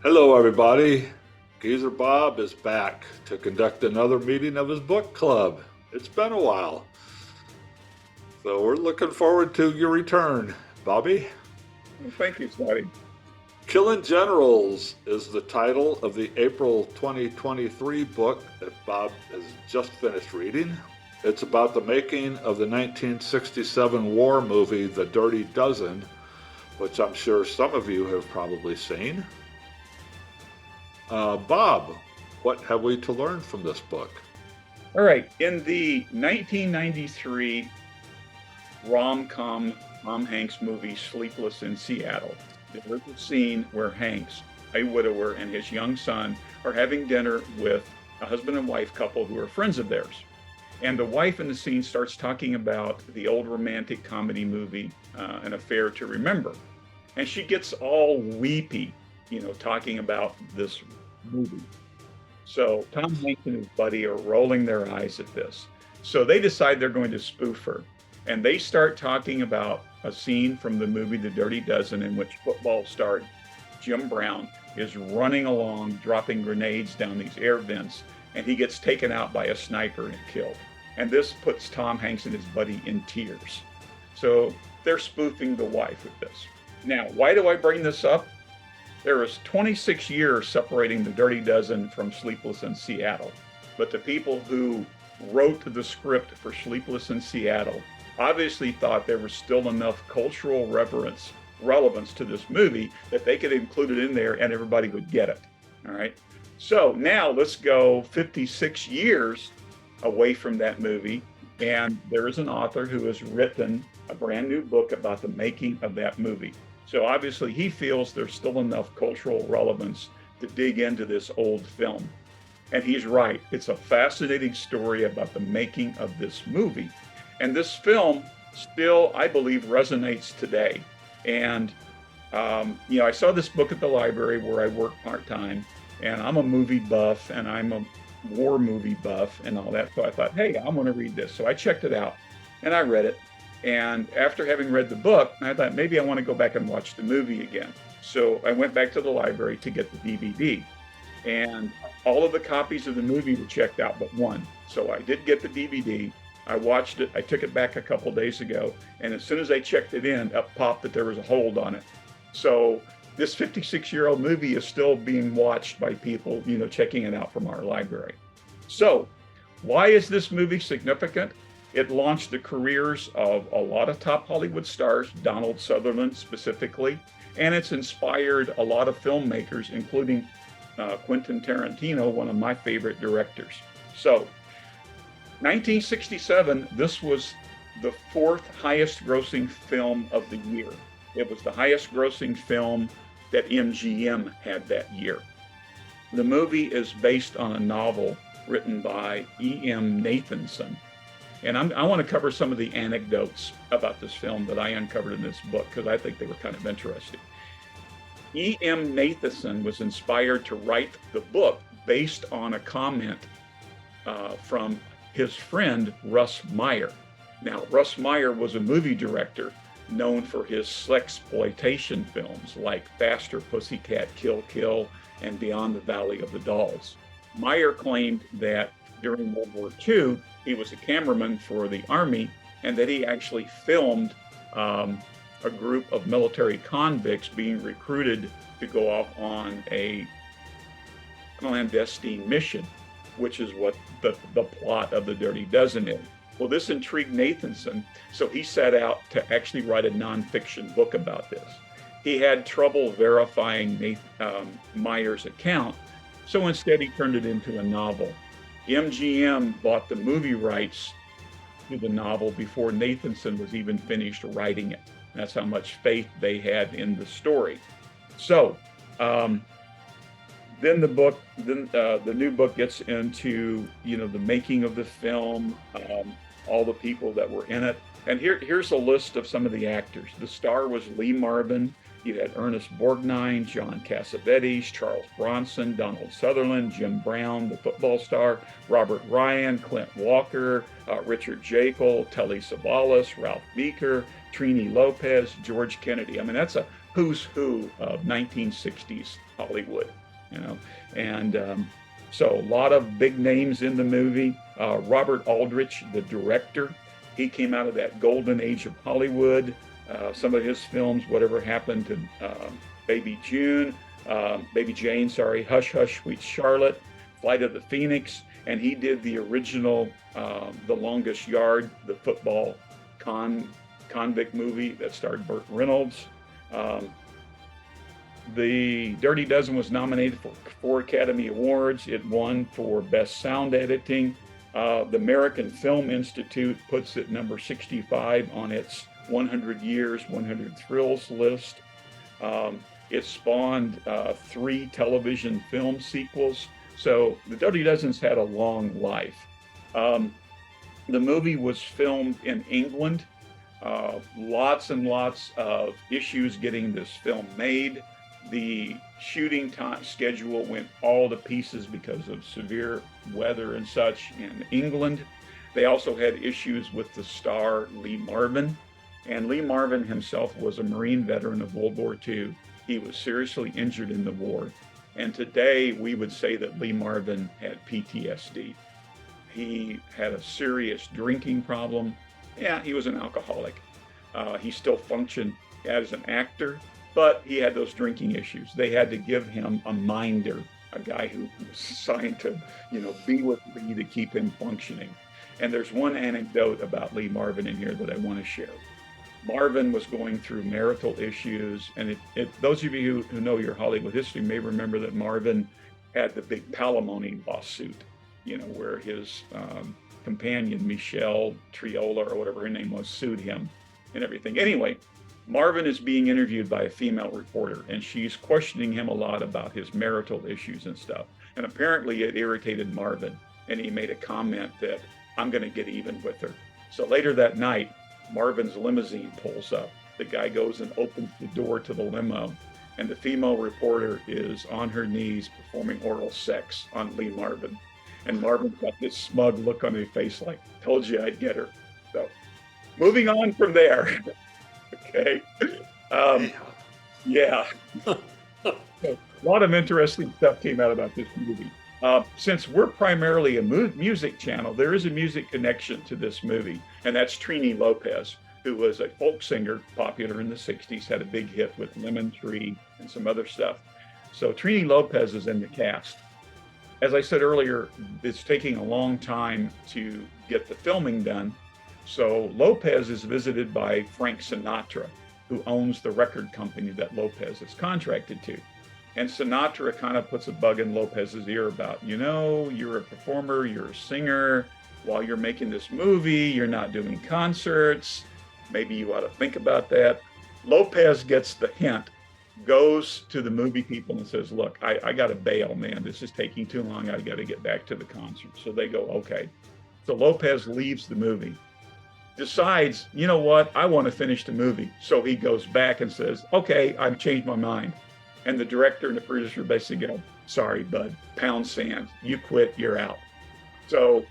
Hello, everybody. Geezer Bob is back to conduct another meeting of his book club. It's been a while, so we're looking forward to your return, Bobby. Well, thank you, Scotty. Killin Generals is the title of the April 2023 book that Bob has just finished reading. It's about the making of the 1967 war movie The Dirty Dozen, which I'm sure some of you have probably seen. Bob, what have we to learn from this book? All right. In the 1993 rom-com Tom Hanks movie Sleepless in Seattle, there was a scene where Hanks, a widower, and his young son are having dinner with a husband and wife couple who are friends of theirs. And the wife in the scene starts talking about the old romantic comedy movie, An Affair to Remember. And she gets all weepy, talking about this movie. So Tom Hanks and his buddy are rolling their eyes at this. So they decide they're going to spoof her. And they start talking about a scene from the movie The Dirty Dozen in which football star Jim Brown is running along, dropping grenades down these air vents, and he gets taken out by a sniper and killed. And this puts Tom Hanks and his buddy in tears. So they're spoofing the wife with this. Now, why do I bring this up? There was 26 years separating The Dirty Dozen from Sleepless in Seattle. But the people who wrote the script for Sleepless in Seattle obviously thought there was still enough cultural relevance to this movie that they could include it in there and everybody would get it. All right. So now let's go 56 years away from that movie. And there is an author who has written a brand new book about the making of that movie. So obviously he feels there's still enough cultural relevance to dig into this old film. And he's right. It's a fascinating story about the making of this movie. And this film still, I believe, resonates today. And, I saw this book at the library where I work part-time, and I'm a movie buff and I'm a war movie buff and all that. So I thought, hey, I'm going to read this. So I checked it out and I read it. And after having read the book, I thought maybe I want to go back and watch the movie again. So I went back to the library to get the DVD. And all of the copies of the movie were checked out but one. So I did get the DVD. I watched it. I took it back a couple days ago. And as soon as I checked it in, up popped that there was a hold on it. So this 56-year-old movie is still being watched by people, checking it out from our library. So why is this movie significant? It launched the careers of a lot of top Hollywood stars, Donald Sutherland specifically, and it's inspired a lot of filmmakers, including Quentin Tarantino, one of my favorite directors. So 1967, this was the fourth highest grossing film of the year. It was the highest grossing film that MGM had that year. The movie is based on a novel written by E.M. Nathanson. And I want to cover some of the anecdotes about this film that I uncovered in this book because I think they were kind of interesting. E.M. Nathanson was inspired to write the book based on a comment from his friend Russ Meyer. Now, Russ Meyer was a movie director known for his sexploitation films like Faster Pussycat Kill Kill and Beyond the Valley of the Dolls. Meyer claimed that during World War II, he was a cameraman for the Army and that he actually filmed a group of military convicts being recruited to go off on a clandestine mission, which is what the plot of The Dirty Dozen is. Well, this intrigued Nathanson, so he set out to actually write a nonfiction book about this. He had trouble verifying Meyer's account, so instead he turned it into a novel. MGM bought the movie rights to the novel before Nathanson was even finished writing it. That's how much faith they had in the story. So then the new book gets into the making of the film, all the people that were in it, and here's a list of some of the actors. The star was Lee Marvin. You had Ernest Borgnine, John Cassavetes, Charles Bronson, Donald Sutherland, Jim Brown, the football star, Robert Ryan, Clint Walker, Richard Jekyll, Telly Savalas, Ralph Meeker, Trini Lopez, George Kennedy. I mean, that's a who's who of 1960s Hollywood, you know. And so a lot of big names in the movie. Robert Aldrich, the director, he came out of that golden age of Hollywood. Some of his films, Whatever Happened to Baby Jane, sorry, Hush Hush Sweet Charlotte, Flight of the Phoenix, and he did the original The Longest Yard, the football convict movie that starred Burt Reynolds. The Dirty Dozen was nominated for 4 Academy Awards. It won for Best Sound Editing. The American Film Institute puts it number 65 on its 100 Years, 100 Thrills list. It spawned 3 television film sequels. So the Dirty Dozen's had a long life. The movie was filmed in England. Lots and lots of issues getting this film made. The shooting time schedule went all to pieces because of severe weather and such in England. They also had issues with the star Lee Marvin. And Lee Marvin himself was a Marine veteran of World War II. He was seriously injured in the war. And today we would say that Lee Marvin had PTSD. He had a serious drinking problem. Yeah, he was an alcoholic. He still functioned as an actor, but he had those drinking issues. They had to give him a minder, a guy who was assigned to, be with Lee to keep him functioning. And there's one anecdote about Lee Marvin in here that I want to share. Marvin was going through marital issues, and those of you who know your Hollywood history may remember that Marvin had the big palimony lawsuit, where his companion, Michelle Triola, or whatever her name was, sued him and everything. Anyway, Marvin is being interviewed by a female reporter, and she's questioning him a lot about his marital issues and stuff. And apparently it irritated Marvin, and he made a comment that, I'm going to get even with her. So later that night, Marvin's limousine pulls up. The guy goes and opens the door to the limo, and the female reporter is on her knees performing oral sex on Lee Marvin. And Marvin's got this smug look on his face like, told you I'd get her. So moving on from there. Okay. Yeah. So, a lot of interesting stuff came out about this movie. Since we're primarily a music channel, there is a music connection to this movie, and that's Trini Lopez, who was a folk singer popular in the 60s, had a big hit with Lemon Tree and some other stuff. So Trini Lopez is in the cast. As I said earlier, it's taking a long time to get the filming done. So Lopez is visited by Frank Sinatra, who owns the record company that Lopez is contracted to. And Sinatra kind of puts a bug in Lopez's ear about, you're a performer, you're a singer. While you're making this movie, you're not doing concerts. Maybe you ought to think about that. Lopez gets the hint, goes to the movie people and says, look, I got to bail, man. This is taking too long. I got to get back to the concert. So they go, okay. So Lopez leaves the movie, decides, you know what? I want to finish the movie. So he goes back and says, okay, I've changed my mind. And the director and the producer basically go, sorry, bud, pound sand. You quit, you're out. So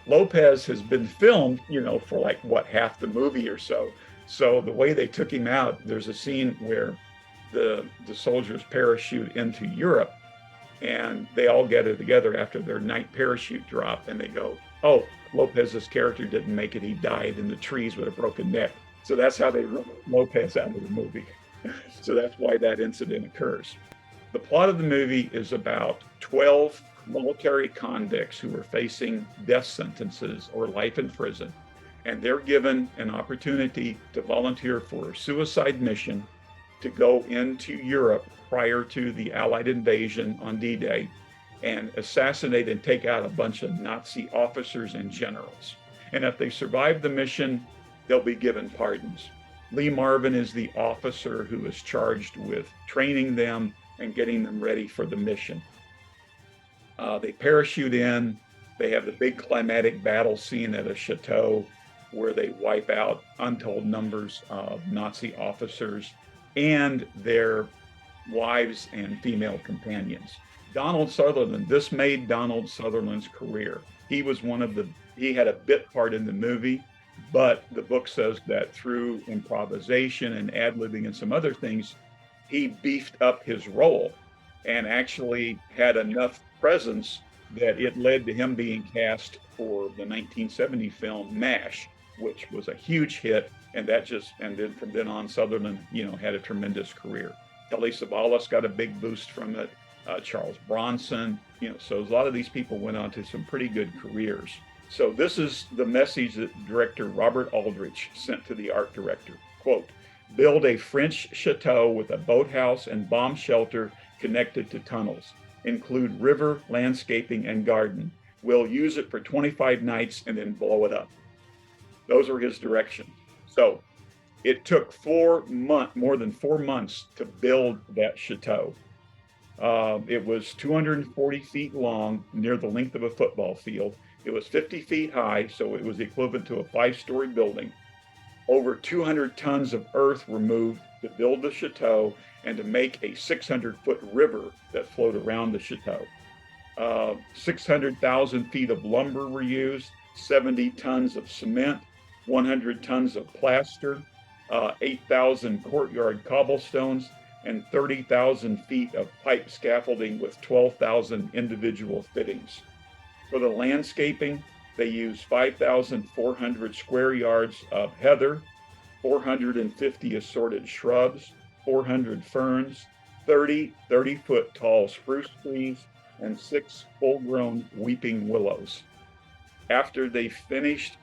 Lopez has been filmed, for half the movie or so. So the way they took him out, there's a scene where the soldiers parachute into Europe, and they all gather together after their night parachute drop, and they go, oh, Lopez's character didn't make it. He died in the trees with a broken neck. So that's how they wrote Lopez out of the movie. So that's why that incident occurs. The plot of the movie is about 12 military convicts who are facing death sentences or life in prison. And they're given an opportunity to volunteer for a suicide mission to go into Europe prior to the Allied invasion on D-Day and assassinate and take out a bunch of Nazi officers and generals. And if they survive the mission, they'll be given pardons. Lee Marvin is the officer who is charged with training them and getting them ready for the mission. They parachute in. They have the big climatic battle scene at a chateau where they wipe out untold numbers of Nazi officers and their wives and female companions. Donald Sutherland, this made Donald Sutherland's career. He had a bit part in the movie, but the book says that through improvisation and ad-libbing and some other things, he beefed up his role and actually had enough presence that it led to him being cast for the 1970 film MASH, which was a huge hit, and then from then on, Sutherland, had a tremendous career. Telly Savalas got a big boost from it. Charles Bronson, so a lot of these people went on to some pretty good careers. So this is the message that director Robert Aldrich sent to the art director. Quote, build a French chateau with a boathouse and bomb shelter connected to tunnels. Include river, landscaping, and garden. We'll use it for 25 nights and then blow it up. Those were his directions. So it took more than 4 months to build that chateau. It was 240 feet long, near the length of a football field. It was 50 feet high, so it was equivalent to a 5-story building. Over 200 tons of earth were moved to build the chateau and to make a 600-foot river that flowed around the chateau. 600,000 feet of lumber were used, 70 tons of cement, 100 tons of plaster, 8,000 courtyard cobblestones, and 30,000 feet of pipe scaffolding with 12,000 individual fittings. For the landscaping, they used 5,400 square yards of heather, 450 assorted shrubs, 400 ferns, 30-foot tall spruce trees, and 6 full-grown weeping willows. After they finished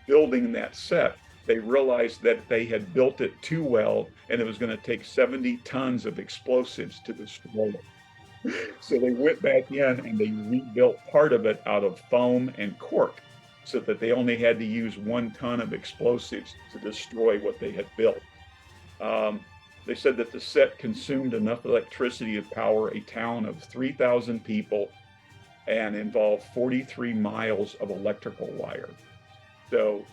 building that set, they realized that they had built it too well, and it was going to take 70 tons of explosives to destroy it. So they went back in and they rebuilt part of it out of foam and cork, so that they only had to use 1 ton of explosives to destroy what they had built. They said that the set consumed enough electricity to power a town of 3,000 people and involved 43 miles of electrical wire. So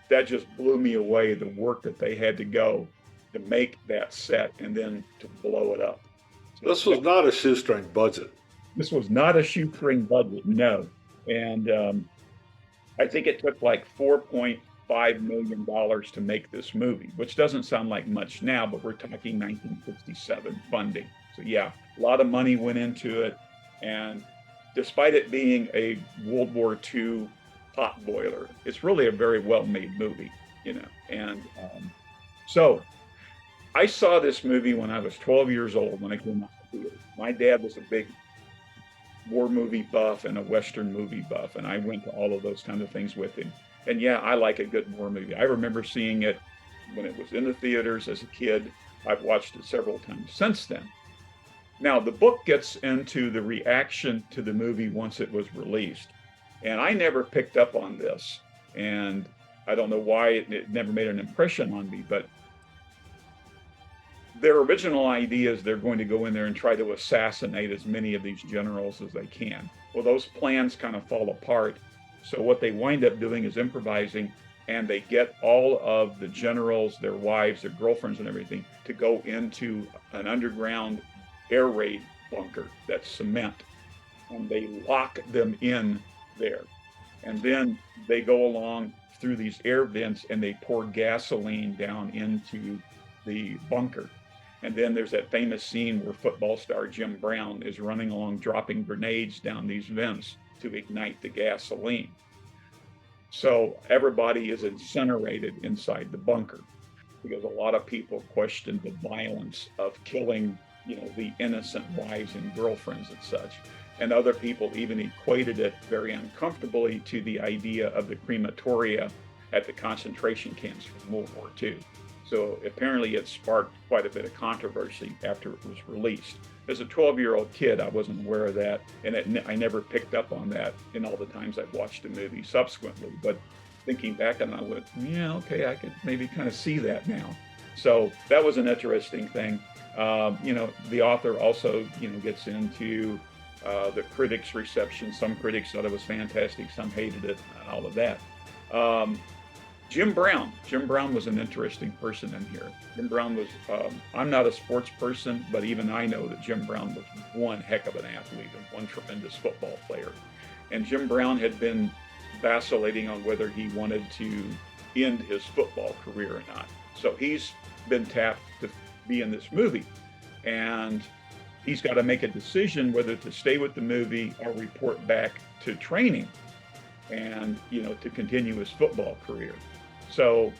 that just blew me away, the work that they had to go to make that set and then to blow it up. So this was not a shoestring budget. This was not a shoestring budget, no. And I think it took like $4.5 million to make this movie, which doesn't sound like much now, but we're talking 1967 funding. So yeah, a lot of money went into it. And despite it being a World War II pot boiler, it's really a very well-made movie, And so I saw this movie when I was 12 years old when I came out of the theater. My dad was a big war movie buff and a Western movie buff, and I went to all of those kind of things with him. And yeah, I like a good war movie. I remember seeing it when it was in the theaters as a kid. I've watched it several times since then. Now, the book gets into the reaction to the movie once it was released. And I never picked up on this. And I don't know why it never made an impression on me, but their original idea is they're going to go in there and try to assassinate as many of these generals as they can. Well, those plans kind of fall apart. So what they wind up doing is improvising, and they get all of the generals, their wives, their girlfriends, and everything to go into an underground air raid bunker that's cement, and they lock them in there. And then they go along through these air vents and they pour gasoline down into the bunker. And then there's that famous scene where football star Jim Brown is running along dropping grenades down these vents to ignite the gasoline. So everybody is incinerated inside the bunker because a lot of people questioned the violence of killing, the innocent wives and girlfriends and such. And other people even equated it very uncomfortably to the idea of the crematoria at the concentration camps from World War II. So apparently it sparked quite a bit of controversy after it was released. As a 12-year-old kid, I wasn't aware of that, and I never picked up on that in all the times I've watched the movie subsequently. But thinking back on it, I went, yeah, okay, I could maybe kind of see that now. So that was an interesting thing. The author also, gets into the critics' reception. Some critics thought it was fantastic, some hated it, and all of that. Jim Brown was an interesting person in here. Jim Brown was, I'm not a sports person, but even I know that Jim Brown was one heck of an athlete and one tremendous football player. And Jim Brown had been vacillating on whether he wanted to end his football career or not. So he's been tapped to be in this movie. and he's got to make a decision whether to stay with the movie or report back to training and, to continue his football career. So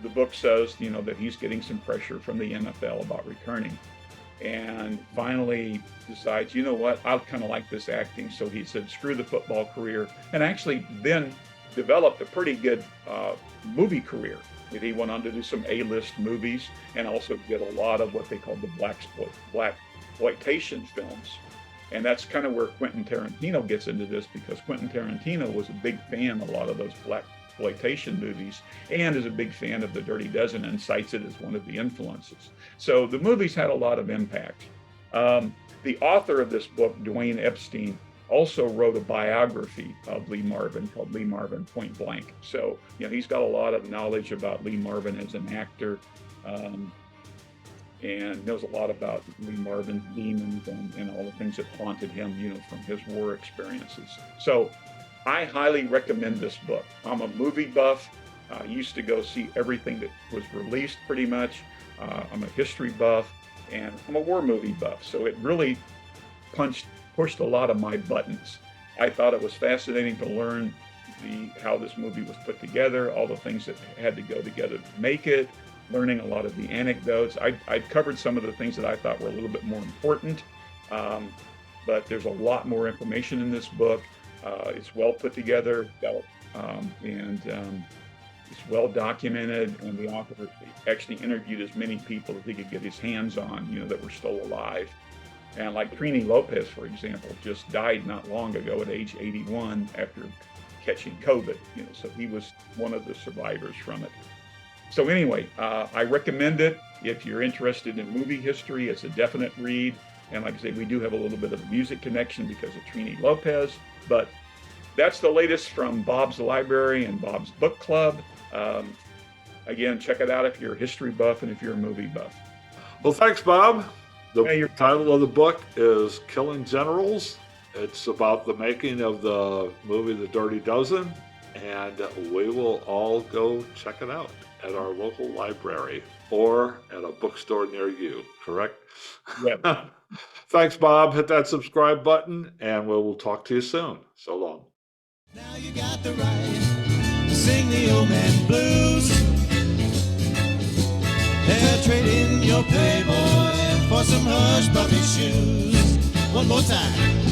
the book says, that he's getting some pressure from the NFL about returning, and finally decides, what, I kind of like this acting. So he said, screw the football career, and actually then developed a pretty good movie career. He went on to do some A-list movies and also did a lot of what they called the black exploitation films. And that's kind of where Quentin Tarantino gets into this, because Quentin Tarantino was a big fan of a lot of those black exploitation movies and is a big fan of the Dirty Dozen and cites it as one of the influences. So the movies had a lot of impact. The author of this book, Dwayne Epstein, also wrote a biography of Lee Marvin called Lee Marvin Point Blank. So, he's got a lot of knowledge about Lee Marvin as an actor, and knows a lot about Lee Marvin's demons and all the things that haunted him, from his war experiences. So I highly recommend this book. I'm a movie buff. I used to go see everything that was released pretty much. I'm a history buff, and I'm a war movie buff. So it really pushed a lot of my buttons. I thought it was fascinating to learn how this movie was put together, all the things that had to go together to make it, learning a lot of the anecdotes. I covered some of the things that I thought were a little bit more important, but there's a lot more information in this book. It's well put together, and it's well documented, and the author actually interviewed as many people as he could get his hands on, that were still alive. And like Trini Lopez, for example, just died not long ago at age 81 after catching COVID, so he was one of the survivors from it. So anyway, I recommend it. If you're interested in movie history, it's a definite read. And like I say, we do have a little bit of a music connection because of Trini Lopez, but that's the latest from Bob's Library and Bob's Book Club. Again, check it out if you're a history buff and if you're a movie buff. Well, thanks, Bob. The title of the book is Killin' Generals. It's about the making of the movie The Dirty Dozen, and we will all go check it out at our local library or at a bookstore near you, correct? Yeah. Thanks, Bob. Hit that subscribe button, and we'll talk to you soon. So long. Now you got the right to sing the old man blues. They're trading your Playboy for some hush puppy shoes. One more time.